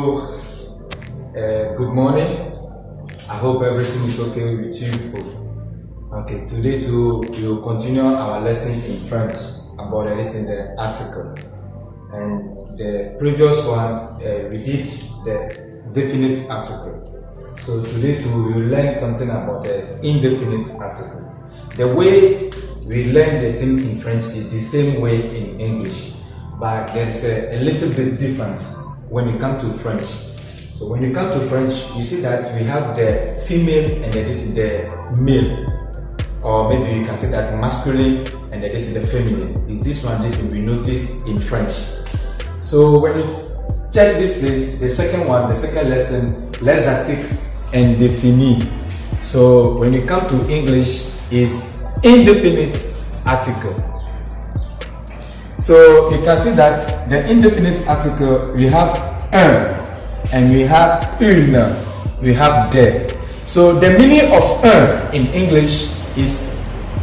Good morning. I hope everything is okay with you. Okay, today too we will continue our lesson in French about the article. And the previous one we did the definite article. So today too we will learn something about the indefinite articles. The way we learn the thing in French is the same way in English, but there is a little bit difference when you come to French. So when you come to French, you see that we have the female and this is the male, or maybe you can say that masculine and this is the feminine. Is this one? This we notice in French. So when you check this place, the second lesson, les articles indéfinis. So when you come to English, is indefinite article. So you can see that the indefinite article, we have un, and we have une, we have des. So the meaning of un in English is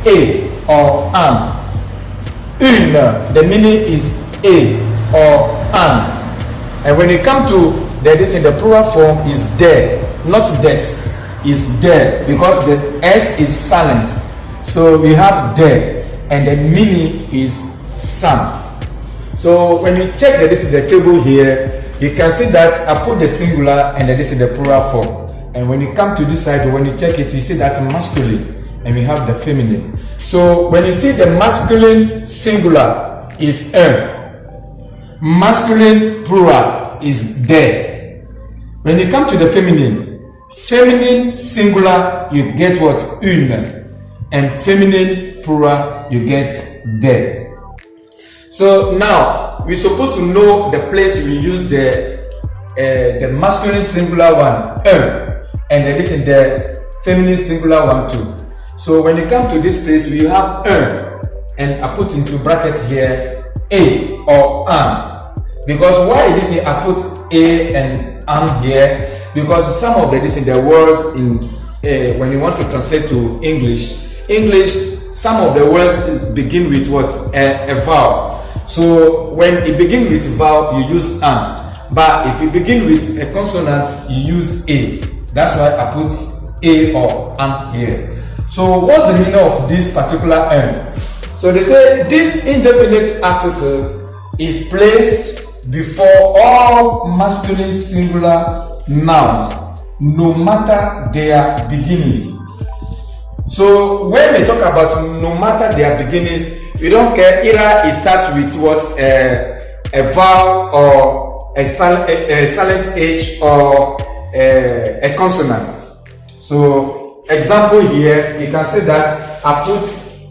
a or un. Une, the meaning is a or un. And when you come to this in the plural form is des, not des, is des, because the s is silent. So we have des, and the meaning is some. So when you check that this is the table here, you can see that I put the singular and this is the plural form. And when you come to this side, when you check it, you see that masculine and we have the feminine. So when you see the masculine singular is un, masculine plural is des. When you come to the feminine singular, you get what? Une, and feminine plural, you get des. So now we're supposed to know the place we use the masculine singular one, un, and this is the feminine singular one too. So when you come to this place, we have un, and I put into bracket here a or an. Because why this is I put a and an here? Because some of this in the words in when you want to translate to English, some of the words begin with what? A vowel. So when it begins with vowel, you use an. But if you begin with a consonant, you use a. That's why I put a or an here. So what's the meaning of this particular an? So they say this indefinite article is placed before all masculine singular nouns, no matter their beginnings. So when we talk about no matter their beginnings, we don't care either it starts with what a vowel or a silent H or a consonant. So example here, you can say that I put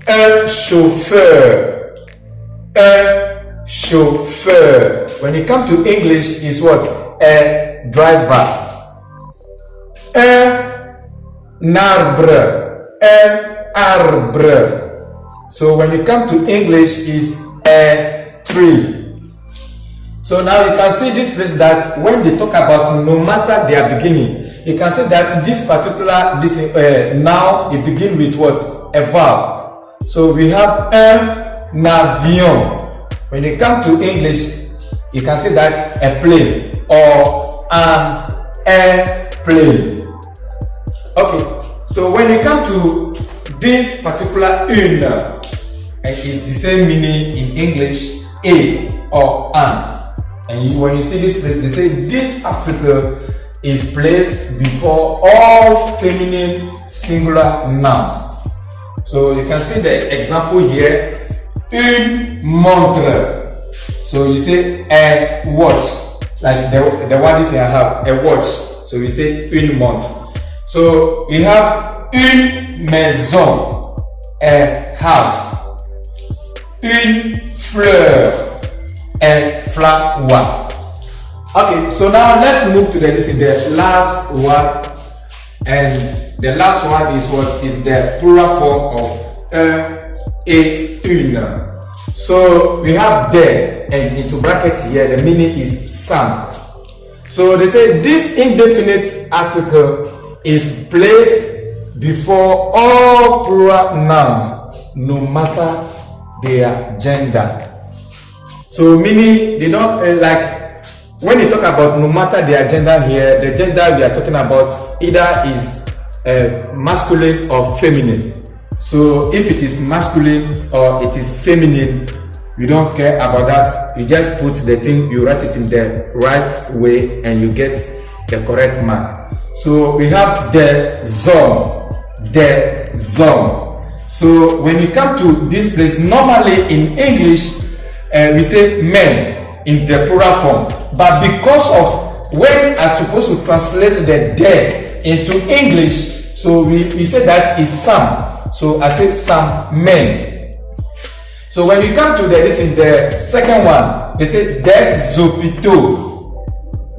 un chauffeur. Un chauffeur. When it comes to English, is what? A driver. Un arbre. Un arbre. So when you come to English, is a tree. So now you can see this place that when they talk about no matter their beginning, you can see that this particular now it begins with what? A vowel. So we have un avion. When you come to English, you can see that a plane or an airplane. Okay. So when you come to this particular une, it is the same meaning in English, a or an. And when you see this place, they say this article is placed before all feminine singular nouns. So you can see the example here, une montre. So you say a watch, like the one is here I have, a watch. So we say une montre. So we have une maison, a house. Une fleur, a flower. Okay, so now let's move to the last one, and the last one is what is the plural form of un et une. So we have des, and into brackets here the meaning is some. So they say this indefinite article is placed before all plural nouns, no matter their gender. So meaning they don't like when you talk about no matter the agenda here, the gender we are talking about either is masculine or feminine. So if it is masculine or it is feminine, you don't care about that. You just put the thing, you write it in the right way, and you get the correct mark. So we have the zone. So when you come to this place, normally in English, we say men in the plural form. But because of when I'm supposed to translate the "de" into English, so we say that is some. So I say some men. So when you come to this in the second one, they say des hôpitaux.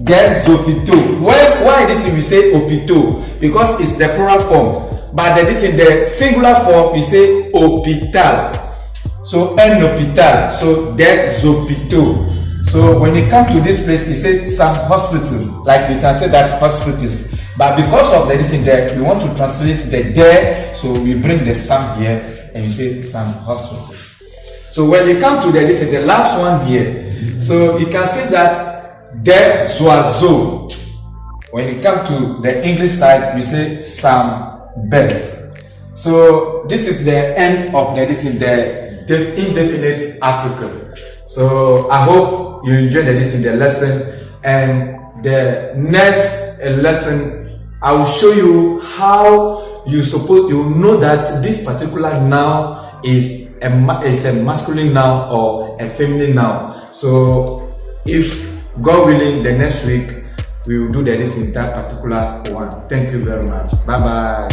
Des hôpitaux. Why this we say hôpitaux? Because it's the plural form. But this in the singular form, we say hôpital. So un hôpital. So des hôpitaux. So when you come to this place, it says some hospitals. Like we can say that hospitals. But because of this in there, we want to translate the there, so we bring the some here and we say some hospitals. So when you come to this is the last one here. So you can say that des oiseaux. When you come to the English side, we say some birds. So this is the end of this in the indefinite article. So I hope you enjoyed this in the lesson, and the next lesson I will show you how you know that this particular noun is a masculine noun or a feminine noun. So if God willing, the next week we will do this in that particular one. Thank you very much. Bye bye.